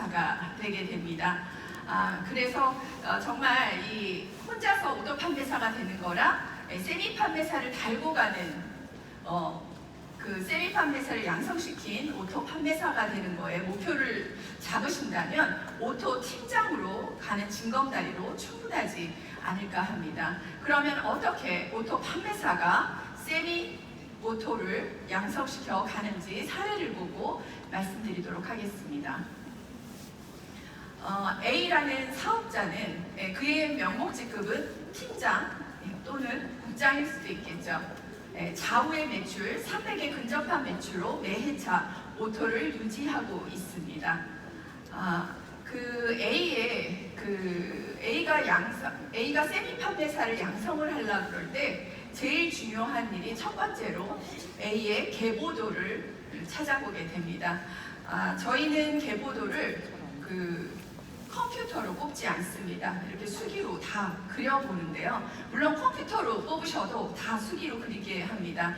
판매사가 되게 됩니다. 그래서 정말 이 혼자서 오토 판매사가 되는 거랑 세미 판매사를 달고 가는 그 세미 판매사를 양성시킨 오토 판매사가 되는 거에 목표를 잡으신다면 오토 팀장으로 가는 징검다리로 충분하지 않을까 합니다. 그러면 어떻게 오토 판매사가 세미 오토를 양성시켜 가는지 사례를 보고 말씀드리도록 하겠습니다. A라는 사업자는 그의 명목직급은 팀장 또는 국장일 수도 있겠죠. 좌우의 매출 300에 근접한 매출로 매해차 오토를 유지하고 있습니다. A가 세미 판매사를 양성을 하려고 그럴 때 제일 중요한 일이 첫 번째로 A의 계보도를 찾아보게 됩니다. 저희는 계보도를 컴퓨터로 뽑지 않습니다. 이렇게 수기로 다 그려보는데요. 물론 컴퓨터로 뽑으셔도 다 수기로 그리게 합니다.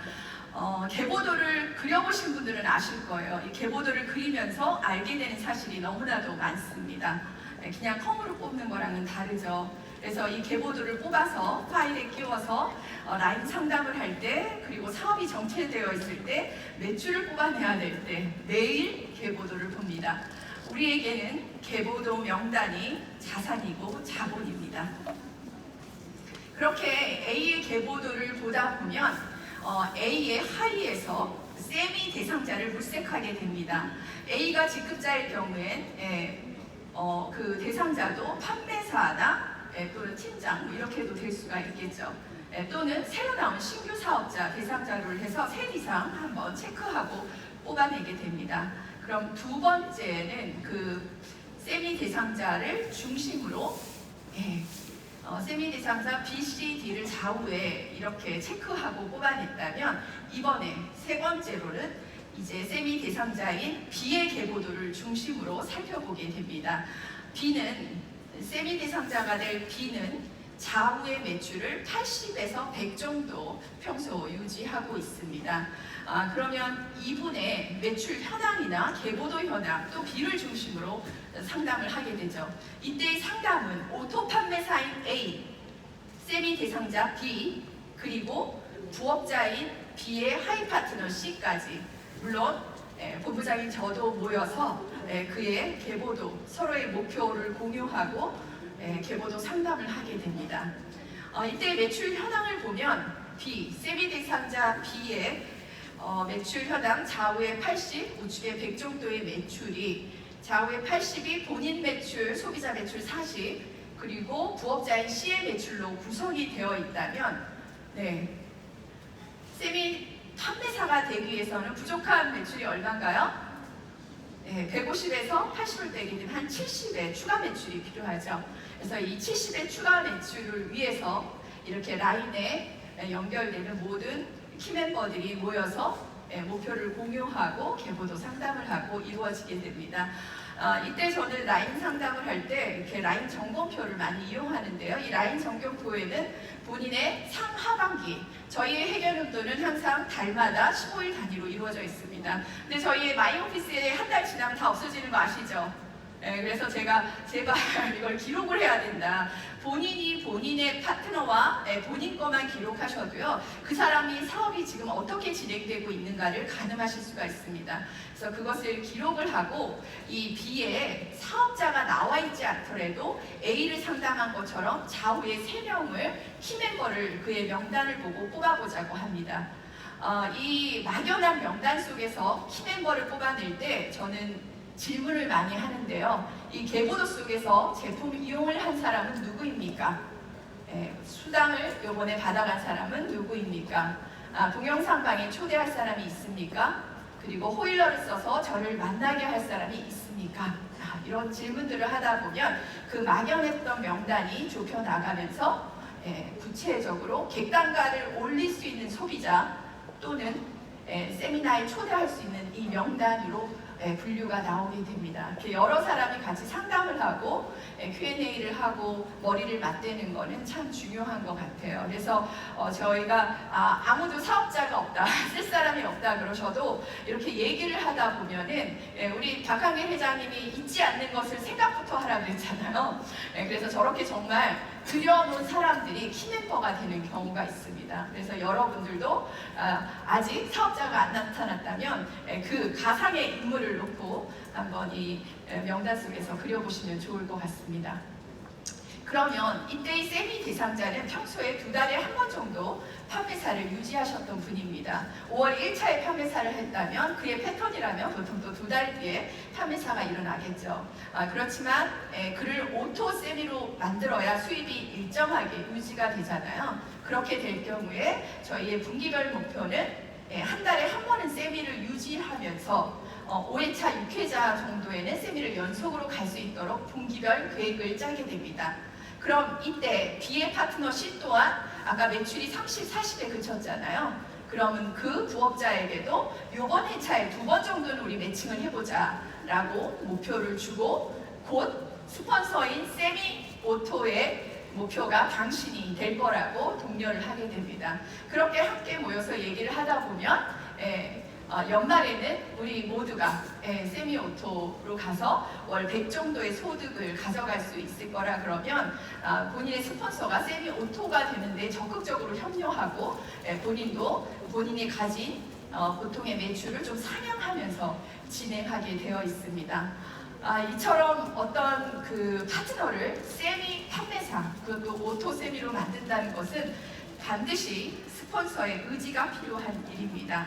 계보도를 그려보신 분들은 아실 거예요. 이 계보도를 그리면서 알게 되는 사실이 너무나도 많습니다. 그냥 컴으로 뽑는 거랑은 다르죠. 그래서 이 계보도를 뽑아서 파일에 끼워서 라인 상담을 할 때, 그리고 사업이 정체되어 있을 때, 매출을 뽑아내야 될 때 매일 계보도를 봅니다. 우리에게는 계보도 명단이 자산이고 자본입니다. 그렇게 A의 계보도를 보다 보면 A의 하위에서 세미 대상자를 물색하게 됩니다. A가 직급자일 경우엔 그 대상자도 판매사나 또는 팀장 이렇게도 될 수가 있겠죠. 또는 새로 나온 신규 사업자 대상자를 해서 3 이상 한번 체크하고 뽑아내게 됩니다. 그럼 두 번째는 그 세미 대상자를 중심으로 세미 대상자 B, C, D를 좌우에 이렇게 체크하고 뽑아냈다면 이번에 세 번째로는 이제 세미 대상자인 B의 계보도를 중심으로 살펴보게 됩니다. 세미 대상자가 될 B는 좌우의 매출을 80에서 100 정도 평소 유지하고 있습니다. 그러면 이분의 매출 현황이나 계보도 현황 또 B를 중심으로 상담을 하게 되죠. 이때의 상담은 오토 판매사인 A, 세미 대상자 B, 그리고 부업자인 B의 하이 파트너 C까지, 물론 본부장인 저도 모여서 그의 계보도, 서로의 목표를 공유하고 계보도 상담을 하게 됩니다. 이때 매출 현황을 보면 B, 세미 대상자 B의 매출 현황 좌우에 80, 우측에 100 정도의 매출이, 좌우에 80이 본인 매출, 소비자 매출 40, 그리고 부업자인 C의 매출로 구성이 되어 있다면 세미 판매사가 되기 위해서는 부족한 매출이 얼마인가요? 150에서 80을 빼게 되면 한 70의 추가 매출이 필요하죠. 그래서 이 70의 추가 매출을 위해서 이렇게 라인에 연결되는 모든 키멤버들이 모여서 목표를 공유하고 계보도 상담을 하고 이루어지게 됩니다. 이때 저는 라인 상담을 할 때 이렇게 라인 점검표를 많이 이용하는데요. 이 라인 점검표에는 본인의 상하반기, 저희의 해결용도는 항상 달마다 15일 단위로 이루어져 있습니다. 근데 저희의 마이오피스에 한 달 지나면 다 없어지는 거 아시죠? 그래서 제가 제발 이걸 기록을 해야 된다. 본인이 본인의 파트너와 본인 것만 기록하셔도요, 그 사람이 사업이 지금 어떻게 진행되고 있는가를 가늠하실 수가 있습니다. 그래서 그것을 기록을 하고 이 B에 사업자가 나와 있지 않더라도 A를 상담한 것처럼 좌우에 3명을 키멤버를 그의 명단을 보고 뽑아보자고 합니다. 이 막연한 명단 속에서 키멤버를 뽑아낼 때 저는 질문을 많이 하는데요. 이 계보도 속에서 제품 이용을 한 사람은 누구입니까? 수당을 요번에 받아간 사람은 누구입니까? 동영상방에 초대할 사람이 있습니까? 그리고 호일러를 써서 저를 만나게 할 사람이 있습니까? 이런 질문들을 하다 보면 그 막연했던 명단이 좁혀나가면서 구체적으로 객단가를 올릴 수 있는 소비자 또는 세미나에 초대할 수 있는 이 명단으로 분류가 나오게 됩니다. 이렇게 여러 사람이 같이 상담을 하고 Q&A를 하고 머리를 맞대는 거는 참 중요한 것 같아요. 그래서 저희가 아무도 사업자가 없다, 쓸 사람이 없다 그러셔도 이렇게 얘기를 하다 보면은 우리 박한길 회장님이 잊지 않는 것을 생각부터 하라 그랬잖아요. 그래서 저렇게 정말 들여놓은 사람들이 키멤버가 되는 경우가 있습니다. 그래서 여러분들도 아직 사업자가 안 나타났다면 그 가상의 인물을 놓고 한번 이 명단 속에서 그려보시면 좋을 것 같습니다. 그러면 이때의 세미 대상자는 평소에 2달에 한 번 정도 판매사를 유지하셨던 분입니다. 5월 1차에 판매사를 했다면 그의 패턴이라면 보통 또 2달 뒤에 판매사가 일어나겠죠. 그렇지만 그를 오토 세미로 만들어야 수입이 일정하게 유지가 되잖아요. 그렇게 될 경우에 저희의 분기별 목표는 한 달에 한 번은 세미를 유지하면서 5회차, 6회차 정도에는 세미를 연속으로 갈 수 있도록 분기별 계획을 짜게 됩니다. 그럼 이때 BA 파트너십 또한 아까 매출이 30, 40에 그쳤잖아요. 그러면 그 부업자에게도 이번 회차에 2번 정도는 우리 매칭을 해보자 라고 목표를 주고 곧 스폰서인 세미 오토의 목표가 당신이 될 거라고 독려를 하게 됩니다. 그렇게 함께 모여서 얘기를 하다 보면 연말에는 우리 모두가 세미오토로 가서 월 100 정도의 소득을 가져갈 수 있을 거라 그러면 본인의 스폰서가 세미오토가 되는데 적극적으로 협력하고 본인도 본인이 가진 보통의 매출을 좀 상향하면서 진행하게 되어 있습니다. 이처럼 어떤 그 파트너를 세미 판매사, 그것도 오토 세미로 만든다는 것은 반드시 스폰서의 의지가 필요한 일입니다.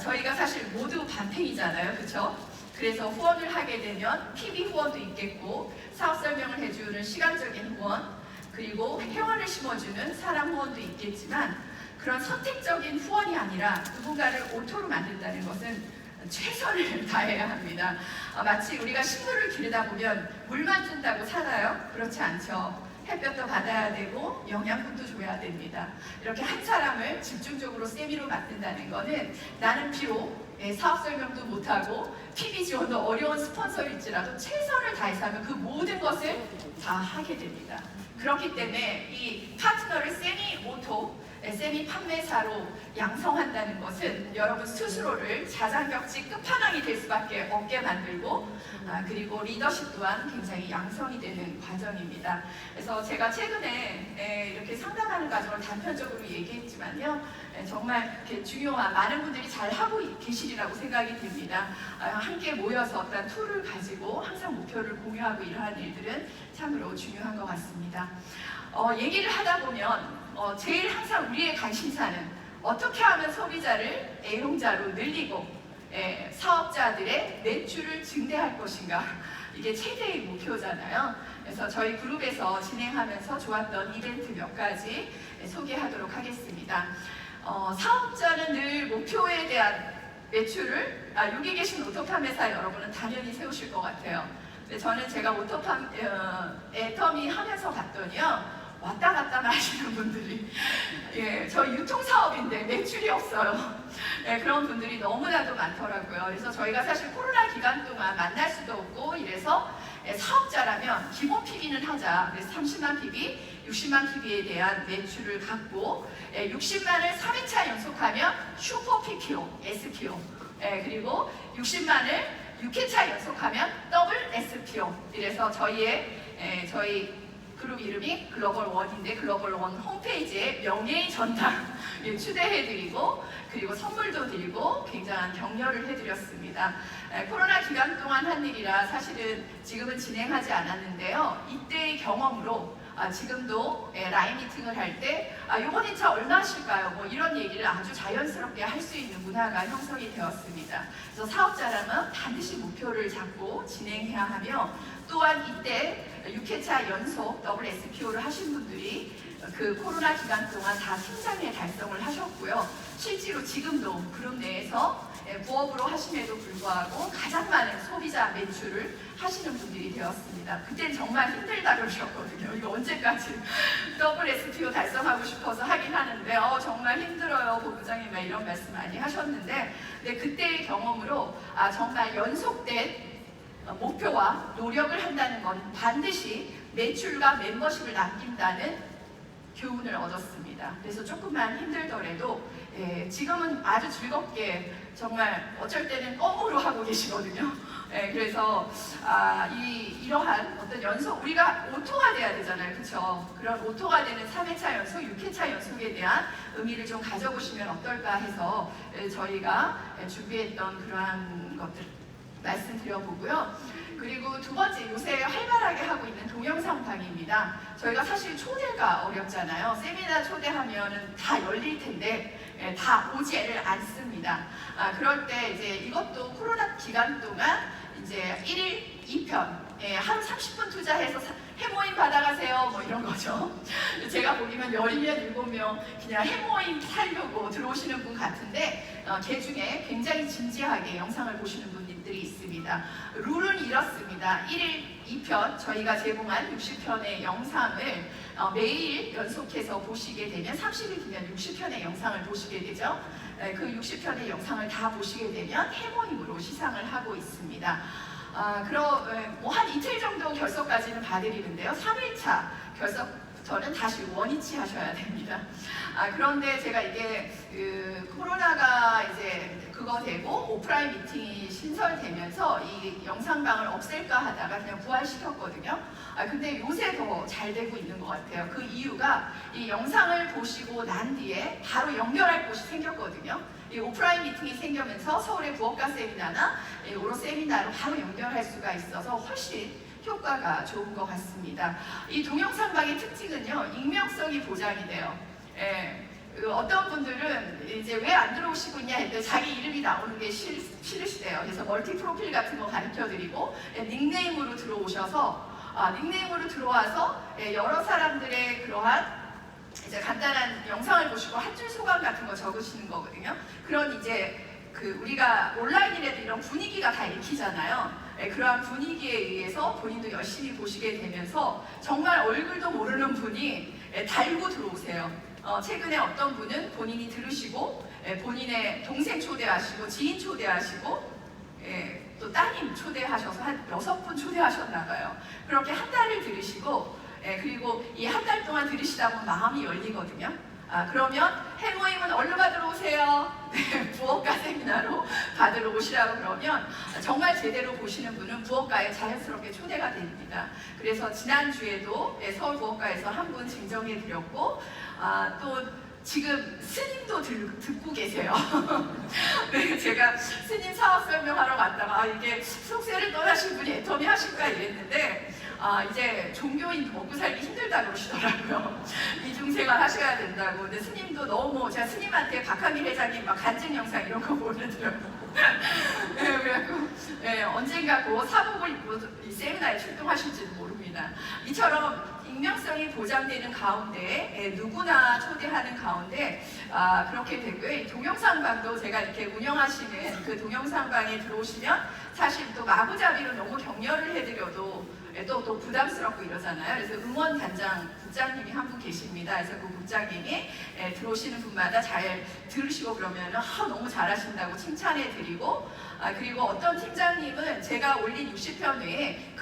저희가 사실 모두 반팽이잖아요, 그렇죠? 그래서 후원을 하게 되면 PB 후원도 있겠고 사업 설명을 해주는 시간적인 후원, 그리고 회원을 심어주는 사람 후원도 있겠지만 그런 선택적인 후원이 아니라 누군가를 오토로 만든다는 것은 최선을 다해야 합니다. 마치 우리가 식물을 기르다 보면 물만 준다고 살아요? 그렇지 않죠. 햇볕도 받아야 되고 영양분도 줘야 됩니다. 이렇게 한 사람을 집중적으로 세미로 만든다는 것은 나는 비록 사업 설명도 못하고 PB 지원도 어려운 스폰서일지라도 최선을 다해서 하면 그 모든 것을 다 하게 됩니다. 그렇기 때문에 이 파트너를 세미 오토, 세미 판매사로 양성한다는 것은 여러분 스스로를 자장격지 끝판왕이 될 수밖에 없게 만들고 그리고 리더십 또한 굉장히 양성이 되는 과정입니다. 그래서 제가 최근에 이렇게 상담하는 과정을 단편적으로 얘기했지만요. 정말 이렇게 중요한 많은 분들이 잘 하고 계시리라고 생각이 듭니다. 함께 모여서 어떤 툴을 가지고 항상 목표를 공유하고 이러한 일들은 참으로 중요한 것 같습니다. 얘기를 하다 보면 제일 항상 우리의 관심사는 어떻게 하면 소비자를 애용자로 늘리고 사업자들의 매출을 증대할 것인가, 이게 최대의 목표잖아요. 그래서 저희 그룹에서 진행하면서 좋았던 이벤트 몇 가지 소개하도록 하겠습니다. 사업자는 늘 목표에 대한 매출을 여기 계신 오토판매사 여러분은 당연히 세우실 것 같아요. 근데 저는 제가 오토판 애터미 하면서 봤더니요, 왔다 갔다 하시는 분들이 저 유통사업인데 매출이 없어요. 그런 분들이 너무나도 많더라고요. 그래서 저희가 사실 코로나 기간 동안 만날 수도 없고 이래서 사업자라면 기본 PB는 하자. 그래서 30만 PB, 60만 PB에 대한 매출을 갖고 60만을 3회차 연속하면 슈퍼 PPO, SPO, 그리고 60만을 6회차 연속하면 더블 SPO. 이래서 저희 그룹 이름이 글로벌 원인데 글로벌 원 홈페이지에 명예의 전당 추대해드리고 그리고 선물도 드리고 굉장한 격려를 해드렸습니다. 코로나 기간 동안 한 일이라 사실은 지금은 진행하지 않았는데요. 이때의 경험으로 지금도 라인 미팅을 할 때 이번 2차 얼마 하실까요? 뭐 이런 얘기를 아주 자연스럽게 할 수 있는 문화가 형성이 되었습니다. 그래서 사업자라면 반드시 목표를 잡고 진행해야 하며 또한 이때 6회차 연속 더블 SPO를 하신 분들이 그 코로나 기간 동안 다 팀장의 달성을 하셨고요. 실제로 지금도 그룹 내에서 부업으로 하심에도 불구하고 가장 많은 소비자 매출을 하시는 분들이 되었습니다. 그때는 정말 힘들다 그러셨거든요. 이거 언제까지 더블 SPO 달성하고 싶어서 하긴 하는데 정말 힘들어요 본부장님, 이런 말씀 많이 하셨는데, 그때의 경험으로 정말 연속된 목표와 노력을 한다는 건 반드시 매출과 멤버십을 남긴다는 교훈을 얻었습니다. 그래서 조금만 힘들더라도 지금은 아주 즐겁게 정말 어쩔 때는 껌으로 하고 계시거든요. 그래서 이러한 어떤 연속, 우리가 오토가 돼야 되잖아요, 그렇죠? 그런 오토가 되는 3회차 연속, 6회차 연속에 대한 의미를 좀 가져보시면 어떨까 해서 저희가 준비했던 그러한 것들 말씀드려보고요. 그리고 두 번째, 요새 활발하게 하고 있는 동영상방입니다. 저희가 사실 초대가 어렵잖아요. 세미나 초대하면은 다 열릴 텐데 다 오지를 않습니다. 그럴 때 이제 이것도 코로나 기간 동안 이제 1일 2편, 하루 30분 투자해서 해모임 받아가세요, 뭐 이런 거죠. 제가 보기면 10명, 7명 그냥 해모임 살려고 들어오시는 분 같은데 그 중에 굉장히 진지하게 영상을 보시는 분들이 있습니다. 룰은 이렇습니다. 1일 2편 저희가 제공한 60편의 영상을 매일 연속해서 보시게 되면 30일 뒤면 60편의 영상을 보시게 되죠. 그 60편의 영상을 다 보시게 되면 해모임으로 시상을 하고 있습니다. 한 이틀 정도 결석까지는 봐드리는데요. 3일차 결석부터는 다시 원위치 하셔야 됩니다. 그런데 제가 이게 코로나가 이제 그거 되고 오프라인 미팅이 신설되면서 이 영상방을 없앨까 하다가 그냥 부활시켰거든요. 근데 요새 더 잘 되고 있는 것 같아요. 그 이유가 이 영상을 보시고 난 뒤에 바로 연결할 곳이 생겼거든요. 이 오프라인 미팅이 생기면서 서울의 부업가 세미나나 오로 세미나로 바로 연결할 수가 있어서 훨씬 효과가 좋은 것 같습니다. 이 동영상방의 특징은요, 익명성이 보장이 돼요. 어떤 분들은 이제 왜 안 들어오시고 있냐 했더니 자기 이름이 나오는 게 싫으시대요. 그래서 멀티 프로필 같은 거 가르쳐드리고 닉네임으로 들어오셔서 닉네임으로 들어와서 여러 사람들의 그러한 이제 간단한 영상을 보시고 한 줄 소감 같은 거 적으시는 거거든요. 그런 이제 우리가 온라인이라도 이런 분위기가 다 읽히잖아요. 그러한 분위기에 의해서 본인도 열심히 보시게 되면서 정말 얼굴도 모르는 분이 달고 들어오세요. 최근에 어떤 분은 본인이 들으시고 본인의 동생 초대하시고 지인 초대하시고 또 따님 초대하셔서 한 6분 초대하셨나 봐요. 그렇게 한 달을 들으시고 그리고 이 한 달 동안 들으시다 보면 마음이 열리거든요. 그러면 해모임은 얼른 받으러 오세요. 부업가 세미나로 받으러 오시라고 그러면 정말 제대로 보시는 분은 부업가에 자연스럽게 초대가 됩니다. 그래서 지난주에도 서울 부업가에서 한 분 증정해 드렸고 또 지금 스님도 듣고 계세요. 네, 제가 스님 사업 설명하러 갔다가 이게 속세를 떠나신 분이 애터미 하실까 이랬는데 이제 종교인 먹고 살기 힘들다고 그러시더라고요. 이중생활 하셔야 된다고. 근데 스님도 너무, 제가 스님한테 박한길 회장님 막 간증 영상 이런 거 보내드려요. 그래갖고 언젠가 그 사복을 입고 이 세미나에 출동하실지도 모릅니다. 이처럼 익명성이 보장되는 가운데 누구나 초대하는 가운데 그렇게 되고요. 이 동영상방도 제가 이렇게 운영하시는 그 동영상방에 들어오시면 사실 또 마구잡이로 너무 격려를 해드려도 또 부담스럽고 이러잖아요. 그래서 응원단장 국장님이 한 분 계십니다. 그래서 그 국장님이 들어오시는 분마다 잘 들으시고 그러면 너무 잘하신다고 칭찬해드리고 그리고 어떤 팀장님은 제가 올린 60편 외에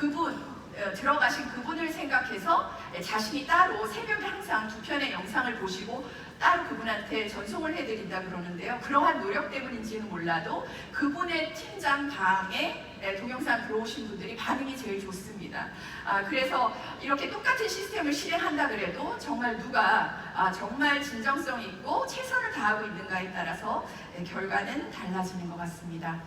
들어가신 그분을 생각해서 자신이 따로 새벽에 항상 2편의 영상을 보시고 따로 그분한테 전송을 해드린다 그러는데요. 그러한 노력 때문인지는 몰라도 그분의 팀장 방에 동영상 들어오신 분들이 반응이 제일 좋습니다. 그래서 이렇게 똑같은 시스템을 실행한다 그래도 정말 누가 정말 진정성 있고 최선을 다하고 있는가에 따라서 결과는 달라지는 것 같습니다.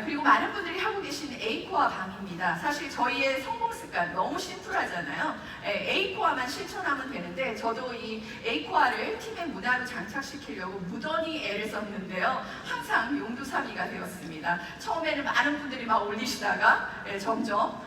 그리고 많은 분들이 하고 계신 A코어 방입니다. 사실 저희의 성공 습관 너무 심플하잖아요. A코어만 실천하면 되는데 저도 이 A코어를 팀의 문화로 장착시키려고 무던히 애를 썼는데요. 항상 용두사미가 되었습니다. 처음에는 많은 분들이 막 올리시다가 점점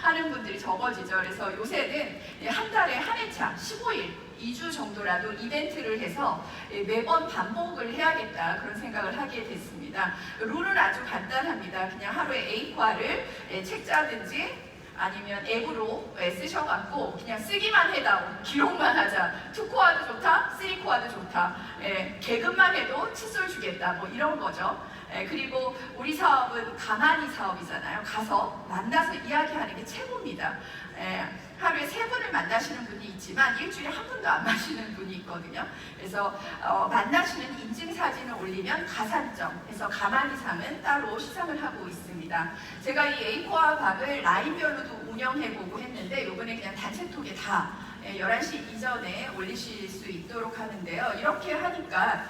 하는 분들이 적어지죠. 그래서 요새는 한 달에 한 회차 15일 2주 정도라도 이벤트를 해서 매번 반복을 해야겠다 그런 생각을 하게 됐습니다. 룰은 아주 간단합니다. 그냥 하루에 A과를 책자든지 아니면 앱으로 쓰셔갖고 그냥 쓰기만 해다오, 기록만 하자. 2코어도 좋다, 3코어도 좋다. 개근만 해도 칫솔 주겠다. 뭐 이런 거죠. 그리고 우리 사업은 가만히 사업이잖아요. 가서 만나서 이야기하는 게 최고입니다. 하루에 3분을 만나시는 분이 있지만 일주일에 한 분도 안 마시는 분이 있거든요. 그래서 만나시는 인증사진을 올리면 가산점, 그래서 가만히 사면 따로 시상을 하고 있습니다. 제가 이 A코아 밥을 라인별로도 운영해보고 했는데 이번에 그냥 단체톡에 다 11시 이전에 올리실 수 있도록 하는데요. 이렇게 하니까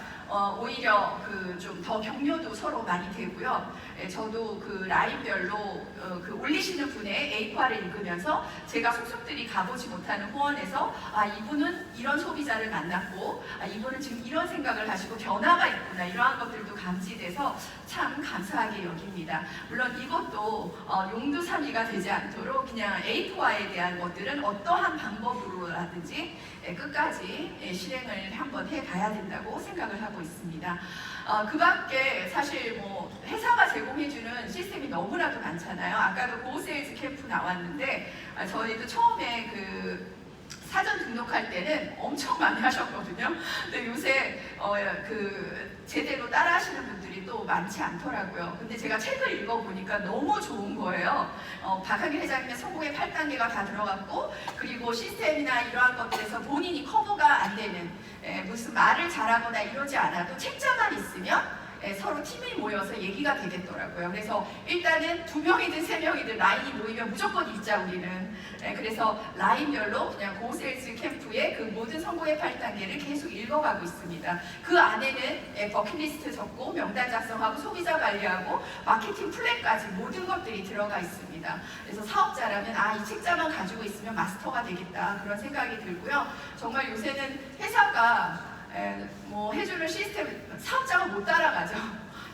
오히려 좀 더 격려도 서로 많이 되고요. 저도 그 라인별로 그 올리시는 분의 A과를 읽으면서 제가 속속들이 가보지 못하는 후원에서 이분은 이런 소비자를 만났고 이분은 지금 이런 생각을 하시고 변화가 있구나 이러한 것들도 감지돼서 참 감사하게 여깁니다. 물론 이것도 용두사미가 되지 않도록 그냥 A과에 대한 것들은 어떠한 방법으로라든지 끝까지 실행을 한번 해가야 된다고 생각을 하고 있습니다. 그 밖에 사실 뭐 회사가 제공해주는 시스템이 너무나도 많잖아요. 아까도 고세일즈 캠프 나왔는데 저희도 처음에 그 사전 등록할 때는 엄청 많이 하셨거든요. 근데 요새 제대로 따라 하시는 분들이 또 많지 않더라고요. 근데 제가 책을 읽어보니까 너무 좋은 거예요. 박하길 회장님의 성공의 8단계가 다 들어갔고, 그리고 시스템이나 이러한 것들에서 본인이 커버가 안 되는, 무슨 말을 잘하거나 이러지 않아도 책자만 있으면 서로 팀이 모여서 얘기가 되겠더라고요. 그래서 일단은 2명이든 3명이든 라인이 모이면 무조건 읽자 우리는. 그래서 라인별로 그냥 고세일즈 캠프의 그 모든 성공의 8단계를 계속 읽어가고 있습니다. 그 안에는 버킷리스트 적고 명단 작성하고 소비자 관리하고 마케팅 플랜까지 모든 것들이 들어가 있습니다. 그래서 사업자라면 이 책자만 가지고 있으면 마스터가 되겠다 그런 생각이 들고요. 정말 요새는 회사가 뭐 해주는 시스템 사업자가 못 따라가죠.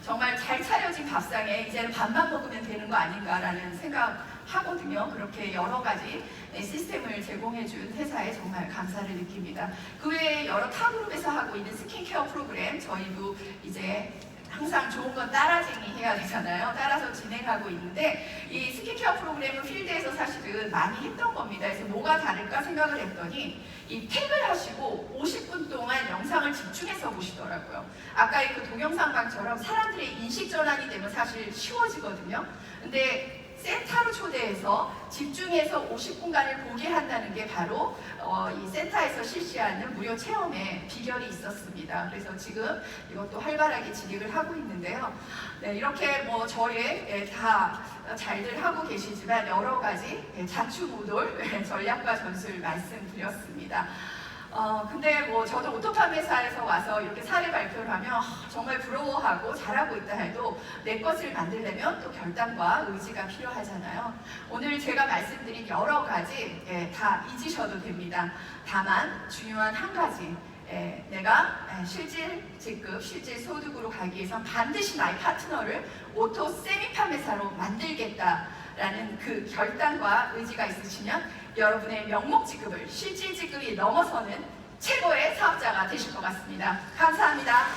정말 잘 차려진 밥상에 이제는 밥만 먹으면 되는 거 아닌가라는 생각하거든요. 그렇게 여러 가지 시스템을 제공해준 회사에 정말 감사를 느낍니다. 그 외에 여러 타 그룹에서 하고 있는 스킨케어 프로그램 저희도 이제 항상 좋은 건 따라쟁이 해야 되잖아요. 따라서 진행하고 있는데 이 스킨케어 프로그램은 필드에서 사실은 많이 했던 겁니다. 그래서 뭐가 다를까 생각을 했더니 이 택을 하시고 50분 동안 영상을 집중해서 보시더라고요. 아까 그 동영상방처럼 사람들의 인식 전환이 되면 사실 쉬워지거든요. 근데 센터로 초대해서 집중해서 50분간을 보게 한다는 게 바로 이 센터에서 실시하는 무료 체험의 비결이 있었습니다. 그래서 지금 이것도 활발하게 진행을 하고 있는데요. 네, 이렇게 뭐 저의 다 잘들 하고 계시지만 여러 가지 자충우돌 전략과 전술 말씀드렸습니다. 근데 뭐 저도 오토팜 회사에서 와서 이렇게 사례 발표를 하면 정말 부러워하고 잘하고 있다 해도 내 것을 만들려면 또 결단과 의지가 필요하잖아요. 오늘 제가 말씀드린 여러 가지 다 잊으셔도 됩니다. 다만 중요한 한 가지 내가 실질 직급, 실질 소득으로 가기 위해선 반드시 나의 파트너를 오토 세미 판매사로 만들겠다라는 그 결단과 의지가 있으시면 여러분의 명목 직급을 실질 직급이 넘어서는 최고의 사업자가 되실 것 같습니다. 감사합니다.